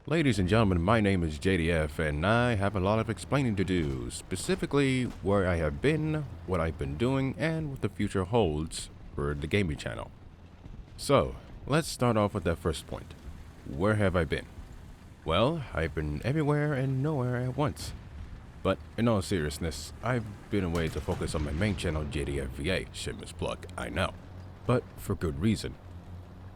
Ladies and gentlemen, my name is JDF and I have a lot of explaining to do, specifically where I have been, what I've been doing, and what the future holds for the gaming channel. So, let's start off with that first point. Where have I been? Well, I've been everywhere and nowhere at once. But in all seriousness, I've been away to focus on my main channel JDF VA, shameless plug, I know. But for good reason.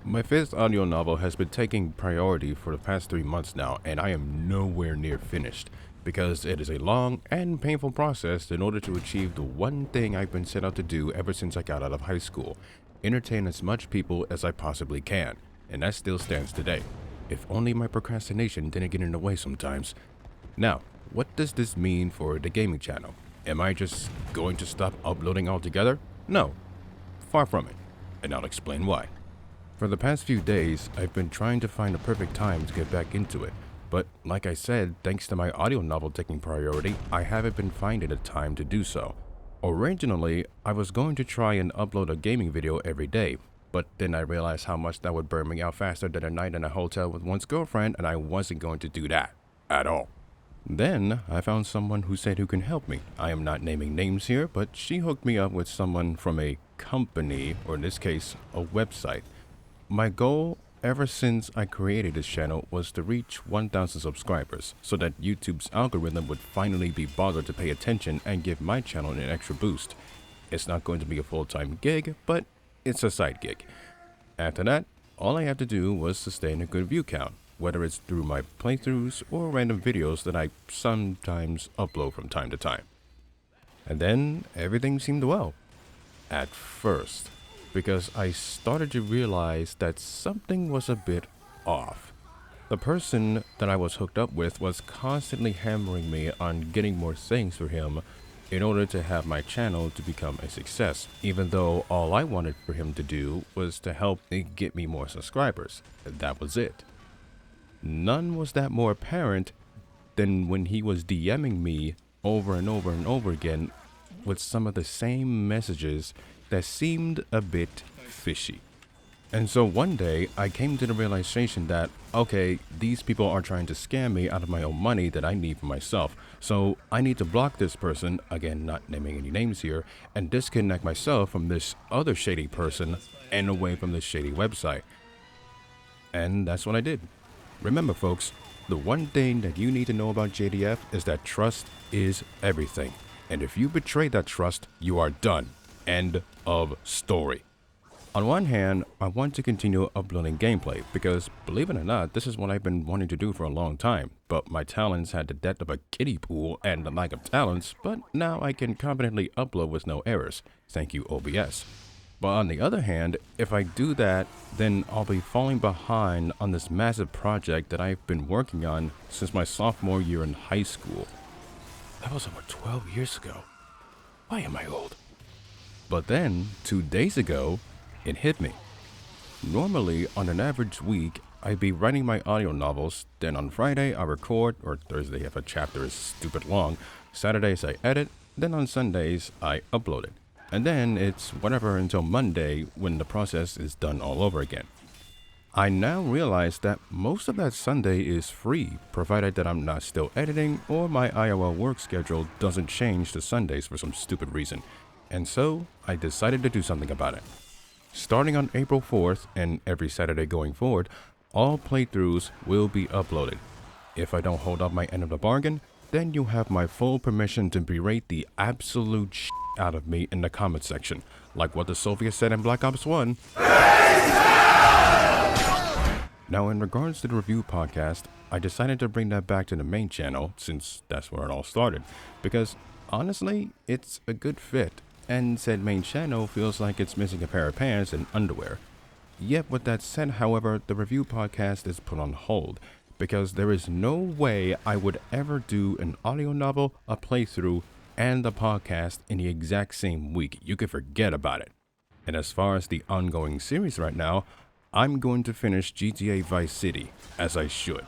My fifth audio novel has been taking priority for the past 3 months now, and I am nowhere near finished, because it is a long and painful process in order to achieve the one thing I've been set out to do ever since I got out of high school: entertain as much people as I possibly can, and that still stands today. If only my procrastination didn't get in the way sometimes. Now, what does this mean for the gaming channel? Am I just going to stop uploading altogether? No, far from it, and I'll explain why. For the past few days, I've been trying to find the perfect time to get back into it, but like I said, thanks to my audio novel taking priority, I haven't been finding the time to do so. Originally, I was going to try and upload a gaming video every day, but then I realized how much that would burn me out faster than a night in a hotel with one's girlfriend, and I wasn't going to do that at all. Then I found someone who said who can help me. I am not naming names here, but she hooked me up with someone from a company, or in this case, a website. My goal ever since I created this channel was to reach 1,000 subscribers so that YouTube's algorithm would finally be bothered to pay attention and give my channel an extra boost. It's not going to be a full-time gig, but it's a side gig. After that, all I have to do was sustain a good view count, whether it's through my playthroughs or random videos that I sometimes upload from time to time. And then everything seemed well. At first. Because I started to realize that something was a bit off. The person that I was hooked up with was constantly hammering me on getting more things for him in order to have my channel to become a success, even though all I wanted for him to do was to help get me more subscribers. That was it. None was that more apparent than when he was DMing me over and over and over again with some of the same messages that seemed a bit fishy. And so one day I came to the realization that, okay, these people are trying to scam me out of my own money that I need for myself. So I need to block this person, again not naming any names here, and disconnect myself from this other shady person and away from this shady website. And that's what I did. Remember folks, the one thing that you need to know about JDF is that trust is everything. And if you betray that trust, you are done. End of story. On one hand, I want to continue uploading gameplay because, believe it or not, this is what I've been wanting to do for a long time, but my talents had the depth of a kiddie pool and the lack of talents, but now I can confidently upload with no errors. Thank you, OBS. But on the other hand, if I do that, then I'll be falling behind on this massive project that I've been working on since my sophomore year in high school. That was over 12 years ago. Why am I old? But then, 2 days ago, it hit me. Normally, on an average week, I'd be writing my audio novels, then on Friday I record, or Thursday if a chapter is stupid long, Saturdays I edit, then on Sundays I upload it. And then it's whatever until Monday when the process is done all over again. I now realize that most of that Sunday is free, provided that I'm not still editing or my IRL work schedule doesn't change to Sundays for some stupid reason. And so, I decided to do something about it. Starting on April 4th and every Saturday going forward, all playthroughs will be uploaded. If I don't hold up my end of the bargain, then you have my full permission to berate the absolute shit out of me in the comment section, like what the Soviets said in Black Ops 1. Now, in regards to the review podcast, I decided to bring that back to the main channel, since that's where it all started, because honestly, it's a good fit. And said main channel feels like it's missing a pair of pants and underwear. Yet with that said, however, the review podcast is put on hold because there is no way I would ever do an audio novel, a playthrough, and a podcast in the exact same week. You could forget about it. And as far as the ongoing series right now, I'm going to finish GTA Vice City, as I should.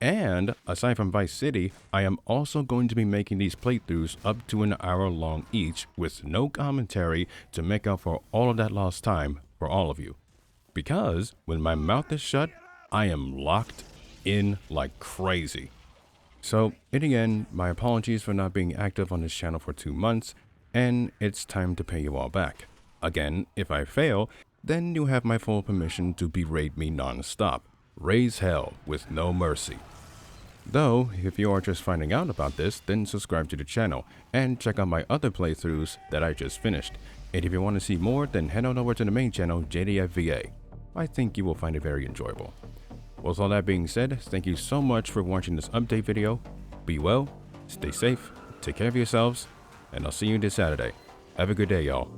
And aside from Vice City, I am also going to be making these playthroughs up to an hour long each with no commentary to make up for all of that lost time for all of you. Because when my mouth is shut, I am locked in like crazy. So, in the end, my apologies for not being active on this channel for 2 months, and it's time to pay you all back. Again, if I fail, then you have my full permission to berate me non-stop. Raise hell with no mercy. Though, if you are just finding out about this, then subscribe to the channel and check out my other playthroughs that I just finished. And if you want to see more, then head on over to the main channel, JDF VA. I think you will find it very enjoyable. With all that being said, thank you so much for watching this update video. Be well, stay safe, take care of yourselves, and I'll see you this Saturday. Have a good day, y'all.